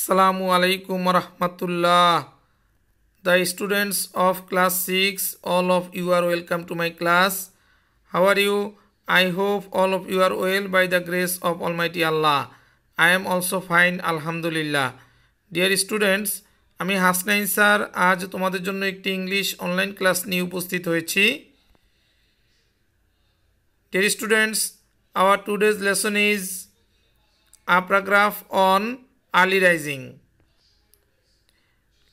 Assalamu alaikum warahmatullah. The students of class 6, all of you are welcome to my class. How are you? I hope all of you are well by the grace of Almighty Allah. I am also fine, Alhamdulillah. Dear students, আমি Hasnain sir আজ তোমাদের জন্য একটি English online class নিয়ে উপস্থিত হয়েছি। Dear students, our today's lesson is a paragraph on early rising.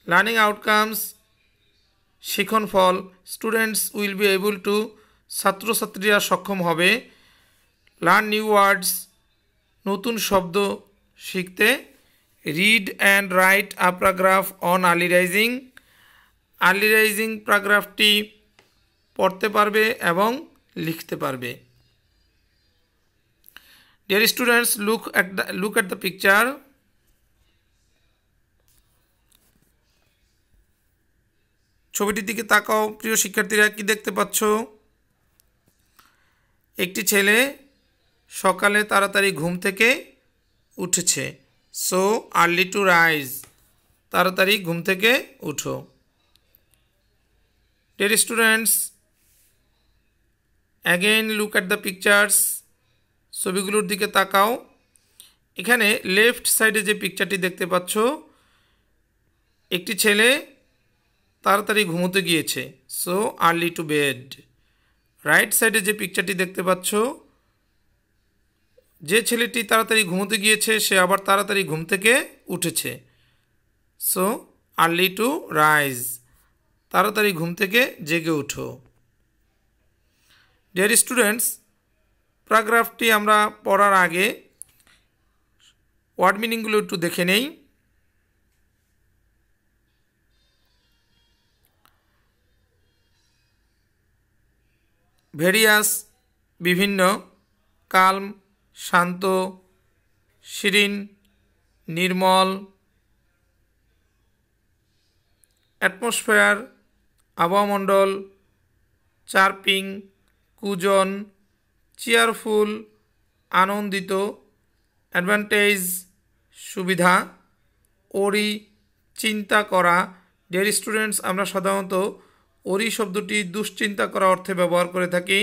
Learning outcomes, শিখন ফল, students will be able to, ছাত্রছাত্রীরা সক্ষম হবে, learn new words, নতুন শব্দ শিখতে, read and write a paragraph on early rising. early rising প্যারাগ্রাফটি পড়তে পারবে এবং লিখতে পারবে। Dear students, look at the picture. ছবিটির দিকে তাকাও প্রিয় শিক্ষার্থীরা, কি দেখতে পাচ্ছ? একটি ছেলে সকালে তাড়াতাড়ি ঘুম থেকে উঠেছে। সো আর্লি টু রাইজ, তাড়াতাড়ি ঘুম থেকে উঠো। Dear students, again look at the pictures, ছবিগুলোর দিকে তাকাও। এখানে লেফট সাইডে যে পিকচারটি দেখতে পাচ্ছ, একটি ছেলে তাড়াতাড়ি ঘুমোতে গিয়েছে। So early to bed. Right সাইডে যে পিকচারটি দেখতে পাচ্ছ, যে ছেলেটি তাড়াতাড়ি ঘুমোতে গিয়েছে সে আবার তাড়াতাড়ি ঘুম থেকে উঠেছে। সো আর্লি টু রাইজ, তাড়াতাড়ি ঘুম থেকে জেগে উঠো। ডিয়ার স্টুডেন্টস, প্যারাগ্রাফটি আমরা পড়ার আগে ওয়ার্ড মিনিংগুলো একটু দেখে নেই। ভেরিয়াস বিভিন্ন, কালম শান্ত, শিরিন নির্মল, অ্যাটমসফেয়ার আবহাওয়ামণ্ডল, চার্পিং কুজন, চেয়ারফুল আনন্দিত, অ্যাডভান্টেজ সুবিধা, ওরি চিন্তা করা। ডিয়ার স্টুডেন্টস, আমরা সাধারণত ওরি শব্দটি দুশ্চিন্তা করা অর্থে ব্যবহার করে থাকি।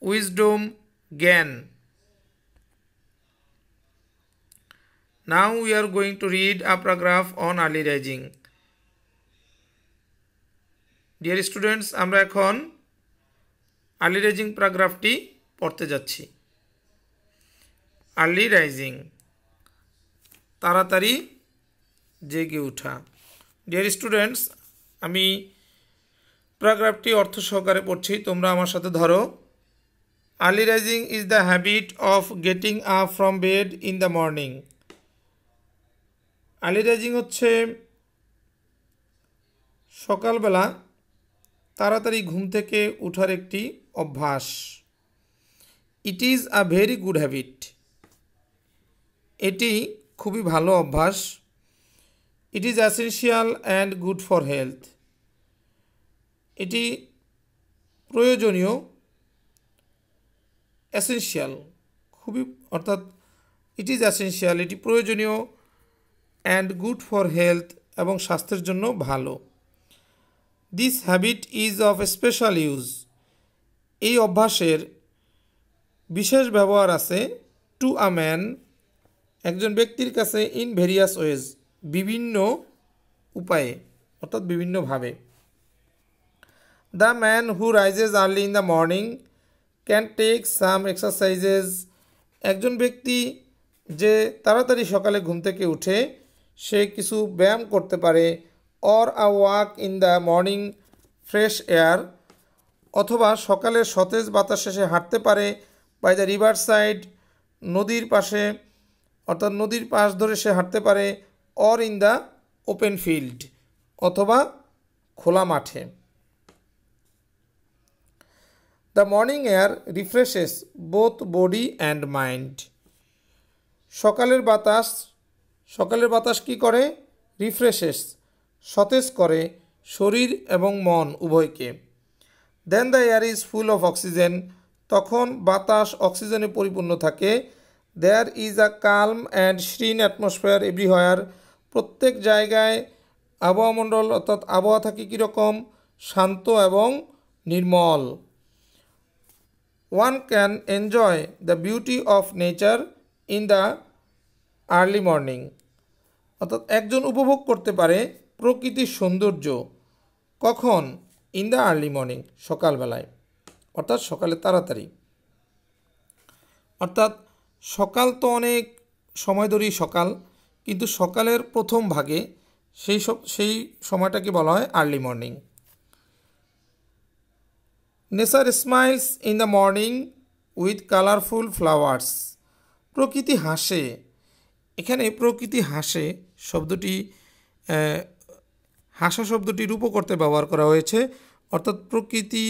উইজডম জ্ঞান। Now we are going to read a paragraph on early rising. Dear students, আমরা এখন আর্লি রাইজিং প্যারাগ্রাফটি পড়তে যাচ্ছি। আর্লি রাইজিং, তাড়াতাড়ি জেগে ওঠা। ডিয়ার স্টুডেন্টস, আমি প্যারাগ্রাফটি অর্থ সহকারে পড়ছি, তোমরা আমার সাথে ধরো। Early rising is the habit of getting up from bed in the morning. Early rising হচ্ছে সকালবেলা তাড়াতাড়ি ঘুম থেকে ওঠার একটি অভ্যাস। It is a very good habit, এটি খুবই ভালো অভ্যাস। It is essential and good for health, এটি প্রয়োজনীয়, এসেনশিয়াল খুবই, অর্থাৎ ইট ইজ এসেনশিয়াল এটি প্রয়োজনীয়, অ্যান্ড গুড ফর হেলথ এবং স্বাস্থ্যের জন্য ভালো। This habit is of special use, এই অভ্যাসের বিশেষ ব্যবহার আছে। টু আ ম্যান, একজন ব্যক্তির কাছে, ইন ভেরিয়াস ওয়েজ, বিভিন্ন উপায়ে অর্থাৎ বিভিন্নভাবে। The man who rises early in the morning can take some exercises, একজন ব্যক্তি যে তাড়াতাড়ি সকালে ঘুম থেকে উঠে সে কিছু ব্যায়াম করতে পারে। Or a walk in the morning fresh air, অথবা সকালের সতেজ বাতাসে সে হাঁটতে পারে। বাই দ্য রিভার সাইড, নদীর পাশে অর্থাৎ নদীর পাশ ধরে সে হাঁটতে পারে। Or in the open field, অথবা খোলা মাঠে। The morning air রিফ্রেশেস both body and mind, সকালের বাতাস কি করে? রিফ্রেশেস, সতেজ করে শরীর এবং মন উভয়কে। Then the air is full of oxygen, তখন বাতাস অক্সিজেনে পরিপূর্ণ থাকে। There is a calm and serene atmosphere everywhere, প্রত্যেক জায়গায় আবহাওয়ামণ্ডল অর্থাৎ আবহাওয়া থাকে কীরকম, শান্ত এবং নির্মল। One can enjoy the beauty of nature in the early morning, অর্থাৎ একজন উপভোগ করতে পারে প্রকৃতির সৌন্দর্য কখন, ইন দ্য আর্লি মর্নিং, সকালবেলায়, অর্থাৎ সকালে তাড়াতাড়ি। অর্থাৎ সকাল তো অনেক সময় ধরেই সকাল, কিন্তু সকালের প্রথম ভাগে সেই সময়টাকে বলা হয় early morning. Nature smiles in the morning with colourful flowers, প্রকৃতি হাসে। এখানে প্রকৃতি হাসে শব্দটি হাসা শব্দটি রূপক করতে ব্যবহার করা হয়েছে, অর্থাৎ প্রকৃতি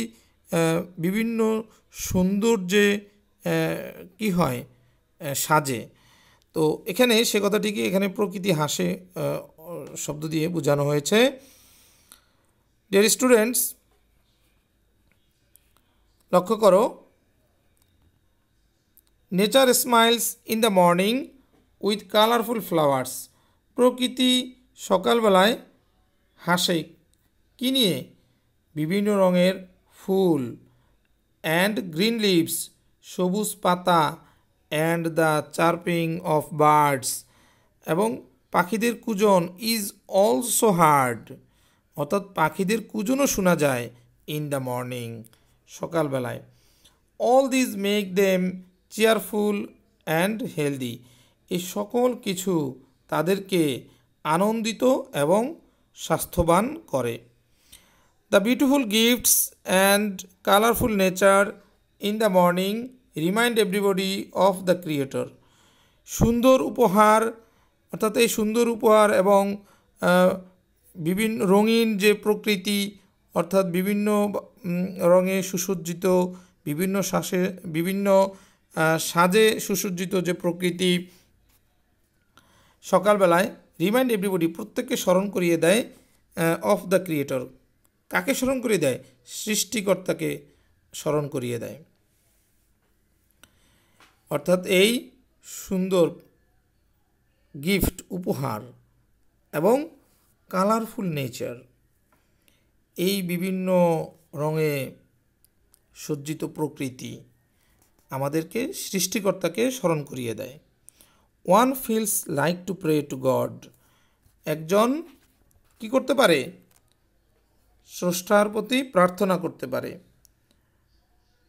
বিভিন্ন সৌন্দর্যে কি হয়, সাজে। তো এখানে সে কথাটিকে এখানে প্রকৃতি হাসে শব্দ দিয়ে বোঝানো হয়েছে। ডিয়ার স্টুডেন্টস, লক্ষ্য করো, nature smiles in the morning with colourful flowers, প্রকৃতি সকালবেলায় হাসে কি নিয়ে, বিভিন্ন রঙের ফুল, অ্যান্ড গ্রিন লিভস, সবুজ পাতা, and the chirping of birds, এবং পাখিদের কুজন, ইজ অলসো হার্ড, অর্থাৎ পাখিদের কুজনও শোনা যায়, ইন দ্য মর্নিং, সকালবেলায়। All this make them cheerful and healthy, এই সকল কিছু তাদেরকে আনন্দিত এবং স্বাস্থ্যবান করে। The beautiful gifts and colourful nature in the morning remind everybody of the creator, সুন্দর উপহার, অর্থাৎ এই সুন্দর উপহার এবং বিভিন্ন রঙিন যে প্রকৃতি, অর্থাৎ বিভিন্ন রঙে সুসজ্জিত, বিভিন্ন সাজে সুসজ্জিত যে প্রকৃতি সকালবেলায়, রিমাইন্ড এভরিবডি, প্রত্যেককে স্মরণ করিয়ে দেয়, অফ দ্য ক্রিয়েটর, কাকে স্মরণ করিয়ে দেয়, সৃষ্টিকর্তাকে স্মরণ করিয়ে দেয়। অর্থাৎ এই সুন্দর গিফট, উপহার এবং কালারফুল নেচার, এই বিভিন্ন রঙে সজ্জিত প্রকৃতি আমাদেরকে সৃষ্টিকর্তাকে স্মরণ করিয়ে দেয়। One feels like to pray to God, একজন কি করতে পারে, স্রষ্টার প্রতি প্রার্থনা করতে পারে।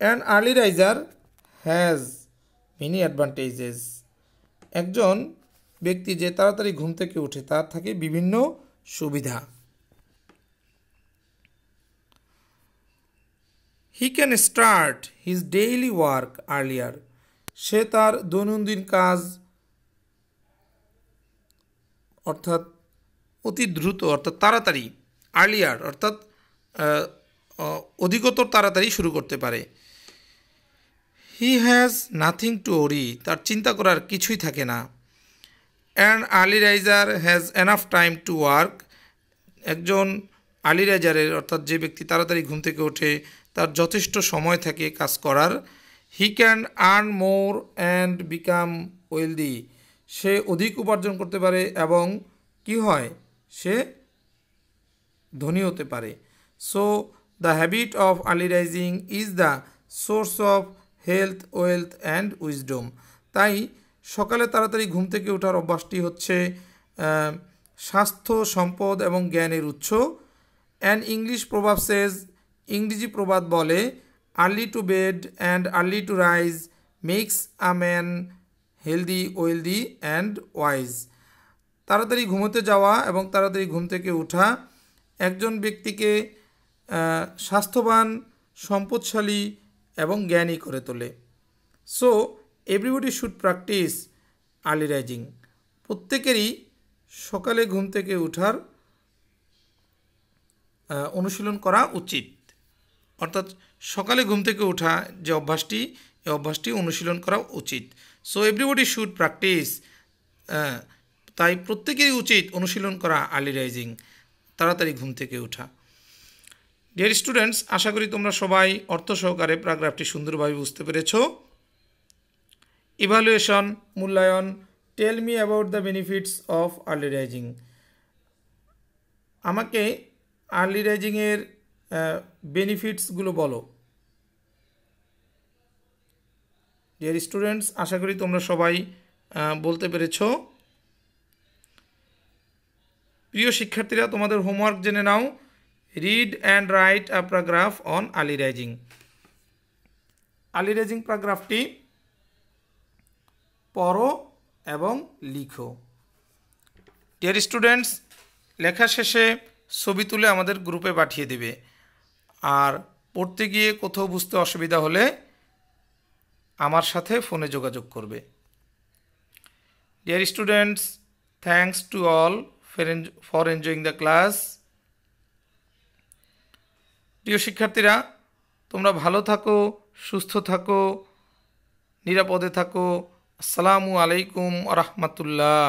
An early riser has many advantages, একজন ব্যক্তি যে তাড়াতাড়ি ঘুম থেকে ওঠে তার থাকে বিভিন্ন সুবিধা। He can start his daily work earlier, সে তার দৈনন্দিন কাজ অর্থাৎ অতি দ্রুত, অর্থাৎ তাড়াতাড়ি, আর্লিয়ার অর্থাৎ অধিকতর তাড়াতাড়ি শুরু করতে পারে। হি হ্যাজ নাথিং টু ওরি, তার চিন্তা করার কিছুই থাকে না। And early riser has enough time to work, একজন আর্লি রাইজারের অর্থাৎ যে ব্যক্তি তাড়াতাড়ি ঘুম থেকে ওঠে তার যথেষ্ট সময় থাকে কাজ করার। He can earn more and become wealthy, সে অধিক উপার্জন করতে পারে এবং কি হয়, সে ধনী হতে পারে। So the habit of early rising is the source of health, wealth and wisdom, তাই সকালে তাড়াতাড়ি ঘুম থেকে ওঠার অভ্যাসটি হচ্ছে স্বাস্থ্য, সম্পদ এবং জ্ঞানের উৎস। অ্যান্ড ইংলিশ প্রভাব সেজ, ইংরেজি প্রবাদ বলে, early to bed and early to rise makes a man healthy, wealthy and wise, তাড়াতাড়ি ঘুমোতে যাওয়া এবং তাড়াতাড়ি ঘুম থেকে ওঠা একজন ব্যক্তিকে স্বাস্থ্যবান, সম্পদশালী এবং জ্ঞানী করে তোলে। So everybody should practice early rising, প্রত্যেকেরই সকালে ঘুম থেকে ওঠার অনুশীলন করা উচিত, অর্থাৎ সকালে ঘুম থেকে ওঠা যে অভ্যাসটি, এই অভ্যাসটি অনুশীলন করা উচিত। সো এভরিবডি শুড প্র্যাকটিস, তাই প্রত্যেকেরই উচিত অনুশীলন করা আর্লি রাইজিং, তাড়াতাড়ি ঘুম থেকে ওঠা। ডিয়ার স্টুডেন্টস, আশা করি তোমরা সবাই অর্থ সহকারে প্যারাগ্রাফটি সুন্দরভাবে বুঝতে পেরেছ। ইভ্যালুয়েশন, মূল্যায়ন tell me about the benefits of early rising. আমাকে আর্লি রাইজিংয়ের বেনিফিটসগুলো বলো। ডিয়ার স্টুডেন্টস, আশা করি তোমরা সবাই বলতে পেরেছো। প্রিয় শিক্ষার্থীরা, তোমাদের হোমওয়ার্ক জেনে নাও। Read and write a paragraph on early rising. Early rising প্যারাগ্রাফটি পড়ো এবং লিখো। ডিয়ার স্টুডেন্টস, লেখা শেষে ছবি তুলে আমাদের গ্রুপে পাঠিয়ে দেবে। আর পড়তে গিয়ে কোথাও বুঝতে অসুবিধা হলে আমার সাথে ফোনে যোগাযোগ করবে। Dear students, thanks to all for enjoying the class. প্রিয় শিক্ষার্থীরা, তোমরা ভালো থাকো, সুস্থ থাকো, নিরাপদে থাকো। আসসালামু আলাইকুম ওয়া রাহমাতুল্লাহ।